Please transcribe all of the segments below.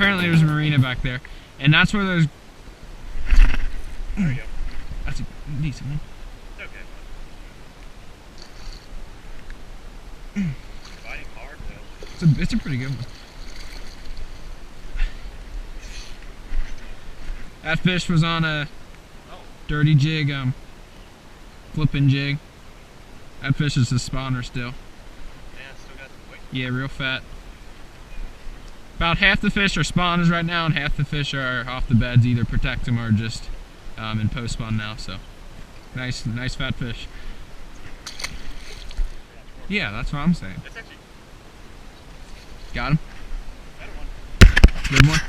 apparently there's a marina back there, and that's where those. There you go. That's a decent one. Okay. Fighting hard though. It's a pretty good one. That fish was on a dirty jig, flipping jig. That fish is a spawner still. Yeah, still got some weight. Yeah, real fat. About half the fish are spawners right now, and half the fish are off the beds, either protect them or just in post spawn now. So nice fat fish. Yeah, that's what I'm saying. That's actually Got him. better one. Good one.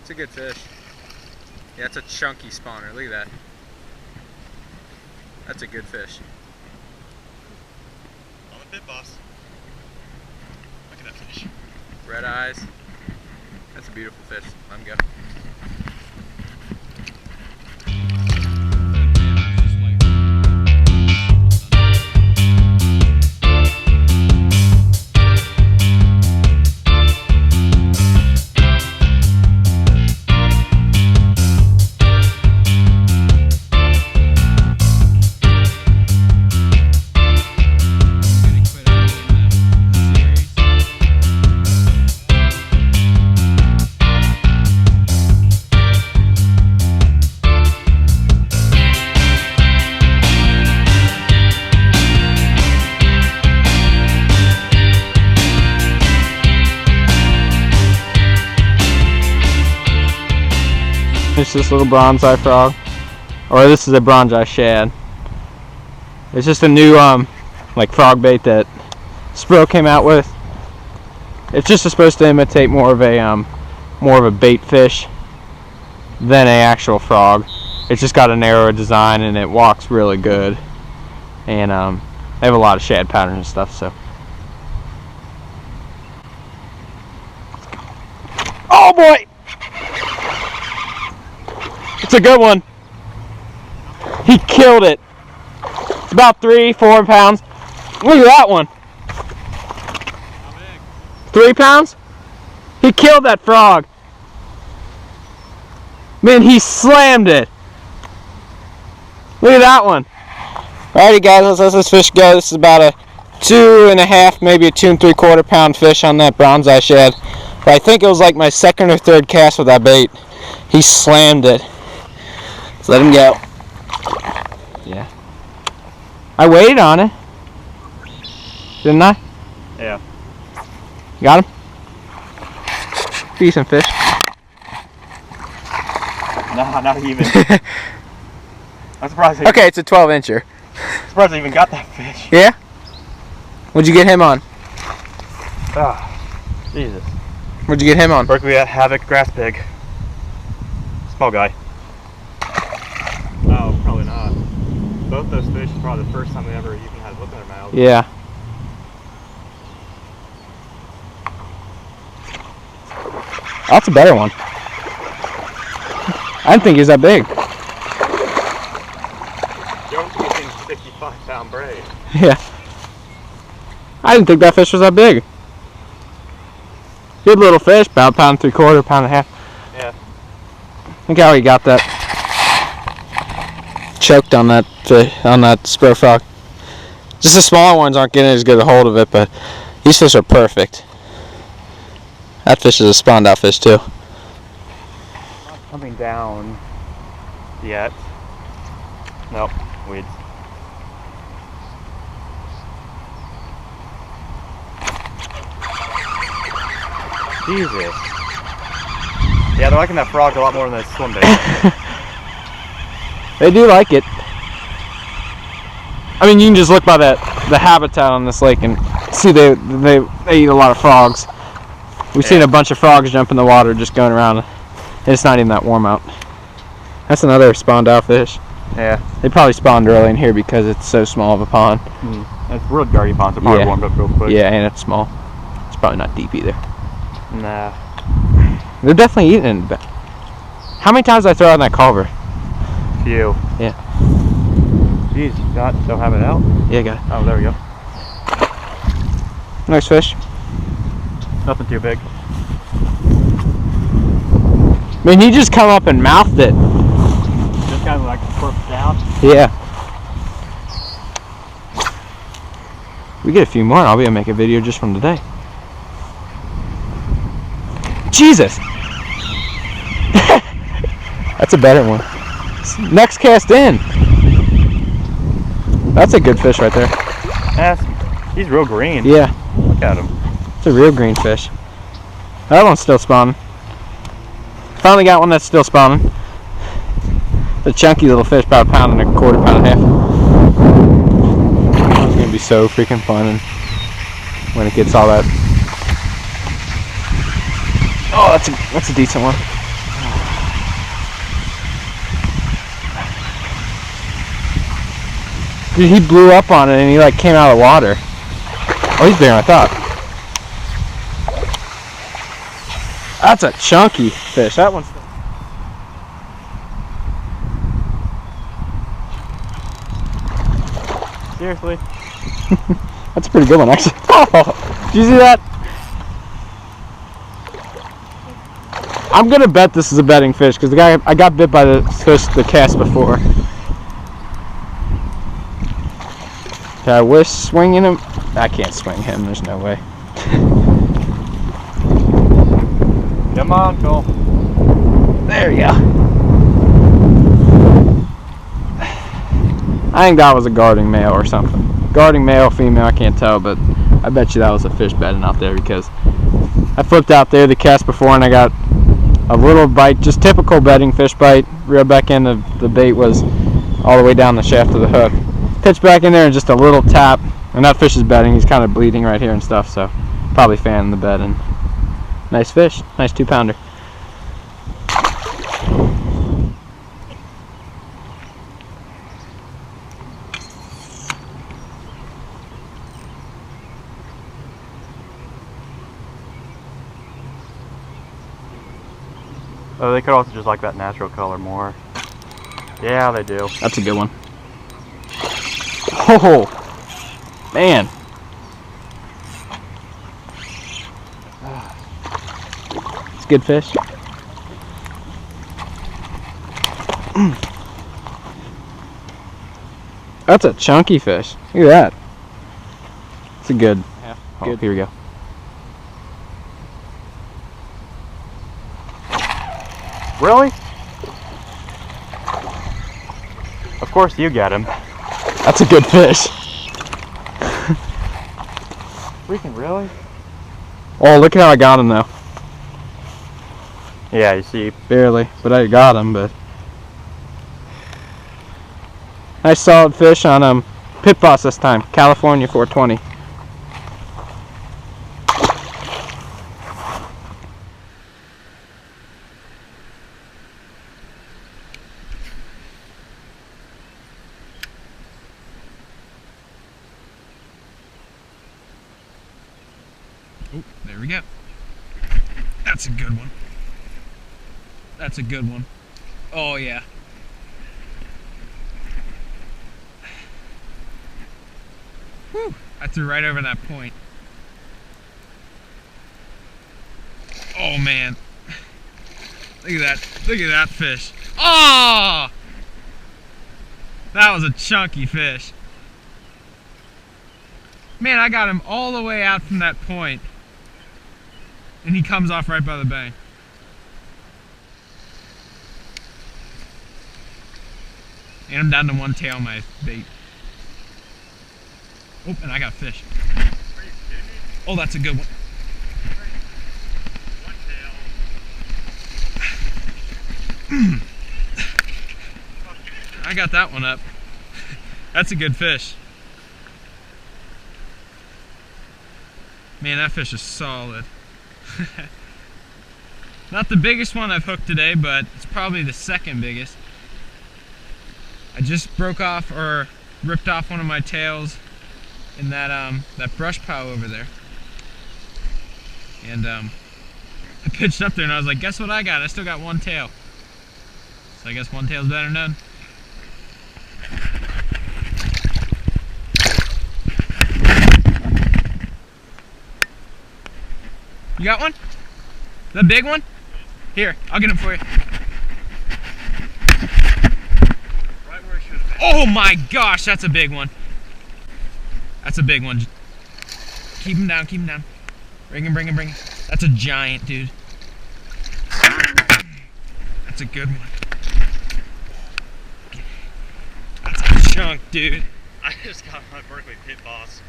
It's a good fish. Yeah, it's a chunky spawner. Look at that. That's a good fish. On the bit, boss. Look at that fish. Red eyes. That's a beautiful fish. Let him go. It's this little bronze-eye frog, or this is a bronze-eye shad. It's just a new like frog bait that Spro came out with. It's just supposed to imitate more of a bait fish than a actual frog. It's just got a narrower design and it walks really good. And they have a lot of shad patterns and stuff. So, oh boy! It's a good one. He killed it. It's about 3-4 pounds. Look at that one. How big? 3 pounds? He killed that frog. Man, he slammed it. Look at that one. Alrighty guys, let's let this fish go. This is about a 2.5, maybe a 2 3/4 pound fish on that bronze-eye shad. But I think it was like my second or third cast with that bait. He slammed it. So let him go. Yeah. I waited on it. Didn't I? Yeah. Got him? Decent fish. No, not even. I'm surprised. Okay, it's a 12-incher. Surprised I even got that fish. Yeah? What'd you get him on? Ah, Jesus. What'd you get him on? Berkeley at Havoc Grass Pig. Small guy. Oh, probably not. Both those fish is probably the first time they ever even had a look in their mouths. Yeah. That's a better one. I didn't think he was that big. You're only getting 55-pound braid. Yeah. I didn't think that fish was that big. Good little fish, about 1 3/4, 1.5 pounds. Yeah. Look how he got that. Choked on that Spro frog. Just the smaller ones aren't getting as good a hold of it, but these fish are perfect. That fish is a spawned out fish too. Not coming down yet. Nope, weeds. Jesus. Yeah, they're liking that frog a lot more than the swim bait. They do like it. I mean, you can just look by the habitat on this lake and see they eat a lot of frogs. We've seen a bunch of frogs jump in the water just going around, and it's not even that warm out. That's another spawned out fish. Yeah. They probably spawned early in here because it's so small of a pond. It's real dirty ponds, so probably warmed up real quick. Yeah, and it's small. It's probably not deep either. Nah. They're definitely eating it. How many times did I throw out in that culvert? Few. Yeah. geez, God, still have it out? Yeah, got it. Oh, there we go. Nice fish. Nothing too big. I mean, he just come up and mouthed it. Just kind of like perked down. Yeah. We get a few more, I'll be able to make a video just from today. Jesus! That's a better one. Next cast in. That's a good fish right there. Yes, he's real green. Yeah, Look at him. it's a real green fish. That one's still spawning. Finally got one that's still spawning. It's a chunky little fish, about a pound and a quarter, pound and a half. It's gonna be so freaking fun and when it gets all that. Oh, that's a decent one. Dude, he blew up on it and he like came out of the water. Oh, he's bigger than I thought. That's a chunky fish. That one's. Seriously? That's a pretty good one, actually. Oh, did you see that? I'm gonna bet this is a betting fish because the guy I got bit by the fish the cast before. Can I wish swinging him? I can't swing him. There's no way. Come on, Cole. There you go. I think that was a guarding male or something. Guarding male, female, I can't tell, but I bet you that was a fish bedding out there because I flipped out there the cast before and I got a little bite, just typical bedding fish bite. Reeled back in, the bait was all the way down the shaft of the hook. Pitched back in there and just a little tap, and that fish is bedding. He's kind of bleeding right here and stuff, so probably fanning the bed. And nice fish, nice 2-pounder. Oh, they could also just like that natural color more. Yeah, they do. That's a good one. Oh, man. It's a good fish. That's a chunky fish. Look at that. It's a good. Oh, Good. here we go. Really? Of course you get him. That's a good fish. Freaking really? Oh, look at how I got him though. Yeah, you see. Barely, but I got him. But nice solid fish on pit boss this time. California 420. Oh, there we go. That's a good one. That's a good one. Oh yeah. Whew, I threw right over that point. Oh man. Look at that. Look at that fish. Oh! That was a chunky fish. Man, I got him all the way out from that point. And he comes off right by the bank. And I'm down to one tail on my bait. Oh, and I got fish. Oh, that's a good one. I got that one up. That's a good fish. Man, that fish is solid. Not the biggest one I've hooked today, but it's probably the second biggest. I just broke off or ripped off one of my tails in that brush pile over there. And I pitched up there and I was like, guess what I got? I still got one tail. So I guess one tail's better than none. You got one? The big one? Here, I'll get him for you. Right where he should have been. Oh my gosh, that's a big one. That's a big one. Keep him down, keep him down. Bring him, bring him, bring him. That's a giant, dude. That's a good one. That's a chunk, dude. I just got my Berkeley pit boss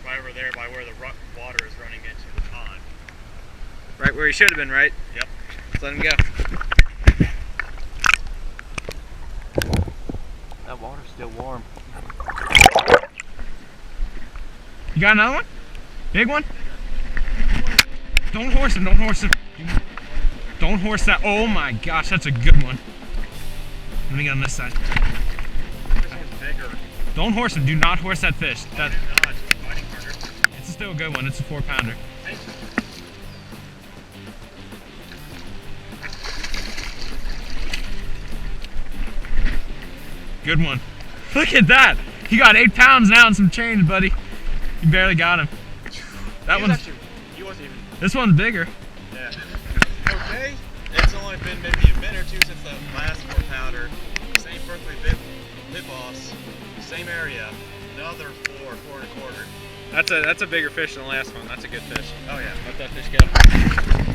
right over there by where the water is running into the pond. Right where he should have been, right? Yep. Let's let him go. That water's still warm. You got another one? Big one? Don't horse him, don't horse him. Don't horse that. Oh my gosh, that's a good one. Let me get on this side. This one's bigger. Don't horse him, do not horse that fish. That, No, it's fighting harder. it's still a good one, it's a 4-pounder. Good one. Look at that. He got 8 pounds now and some change, buddy. You barely got him. That one's. He wasn't even. This one's bigger. Yeah. Okay. It's only been maybe a minute or two since the last 4-pounder. Same Berkeley pit boss. Same area. Another 4.25. That's a bigger fish than the last one. That's a good fish. Oh yeah. Let that fish go.